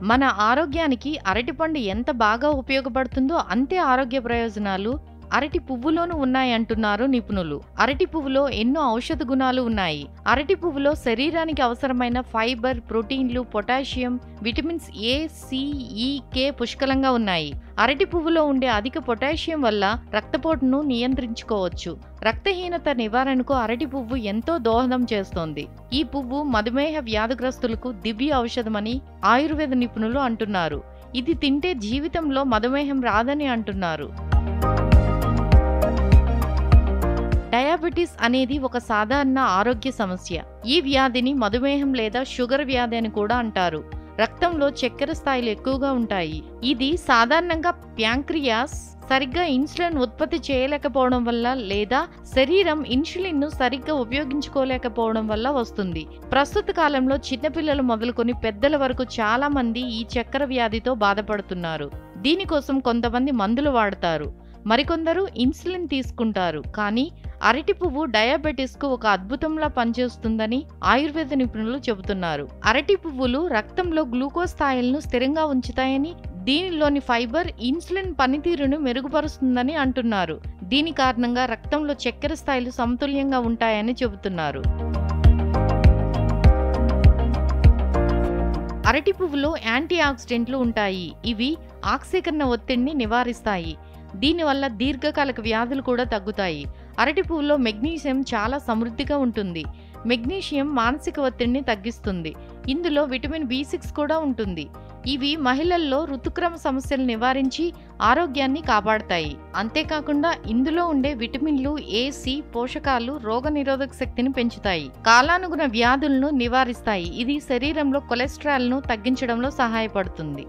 మన ఆరోగ్యానికి అరటిపండు ఎంత బాగా ఉపయోగపడుతుందో అంతే ఆరోగ్య ప్రయోజనాలు అరటి పువ్వులోనూ ఉన్నాయంటున్నారు నిపుణులు. అరటి పువ్వులో ఎన్నో ఔషధ గుణాలు ఉన్నాయి. అరటి పువ్వులో శరీరానికి అవసరమైన ఫైబర్, ప్రోటీన్లు, పొటాషియం, విటమిన్స్ ఏ, సి, ఈ, కే పుష్కలంగా ఉన్నాయి. అరటి పువ్వులో ఉండే అధిక పొటాషియం వల్ల రక్తపోటును నియంత్రించుకోవచ్చు. రక్తహీనత నివారణకు అరటి పువ్వు ఎంతో దోహదం చేస్తోంది. ఈ పువ్వు మధుమేహ వ్యాధిగ్రస్తులకు దివ్య ఔషధమని ఆయుర్వేద నిపుణులు అంటున్నారు. ఇది తింటే జీవితంలో మధుమేహం రాదని అంటున్నారు. డయాబెటిస్ అనేది ఒక సాధారణ ఆరోగ్య సమస్య. ఈ వ్యాధిని మధుమేహం లేదా షుగర్ వ్యాధి అని కూడా అంటారు. రక్తంలో చక్కెర స్థాయిలు ఎక్కువగా ఉంటాయి. ఇది సాధారణంగా ప్యాంక్రియాస్ సరిగ్గా ఇన్సులిన్ ఉత్పత్తి చేయలేకపోవడం వల్ల లేదా శరీరం ఇన్సులిన్ ను సరిగ్గా ఉపయోగించుకోలేకపోవడం వల్ల వస్తుంది. ప్రస్తుత కాలంలో చిన్నపిల్లలు మొదలుకొని పెద్దల వరకు చాలా మంది ఈ చక్కెర వ్యాధితో బాధపడుతున్నారు. దీనికోసం కొంతమంది మందులు వాడతారు, మరికొందరు ఇన్సులిన్ తీసుకుంటారు. కానీ అరటి పువ్వు డయాబెటిస్ కు ఒక అద్భుతంలా పనిచేస్తుందని ఆయుర్వేద నిపుణులు చెబుతున్నారు. అరటి పువ్వులు రక్తంలో గ్లూకోజ్ స్థాయిలను స్థిరంగా ఉంచుతాయని, దీనిలోని ఫైబర్ ఇన్సులిన్ పనితీరును మెరుగుపరుస్తుందని అంటున్నారు. దీని కారణంగా రక్తంలో చక్కెర స్థాయిలు సమతుల్యంగా ఉంటాయని చెబుతున్నారు. అరటి పువ్వులో యాంటీ ఆక్సిడెంట్లు ఉంటాయి. ఇవి ఆక్సీకరణ ఒత్తిడిని నివారిస్తాయి. దీనివల్ల దీర్ఘకాలిక వ్యాధులు కూడా తగ్గుతాయి. అరటి పువ్వులో మెగ్నీషియం చాలా సమృద్ధిగా ఉంటుంది. మెగ్నీషియం మానసిక ఒత్తిడిని తగ్గిస్తుంది. ఇందులో విటమిన్ B6 కూడా ఉంటుంది. ఇవి మహిళల్లో ఋతుక్రమ సమస్యలు నివారించి ఆరోగ్యాన్ని కాపాడతాయి. అంతేకాకుండా ఇందులో ఉండే విటమిన్లు A, C పోషకాలు రోగనిరోధక శక్తిని పెంచుతాయి, కాలానుగుణ వ్యాధులను నివారిస్తాయి. ఇది శరీరంలో కొలెస్ట్రాల్ను తగ్గించడంలో సహాయపడుతుంది.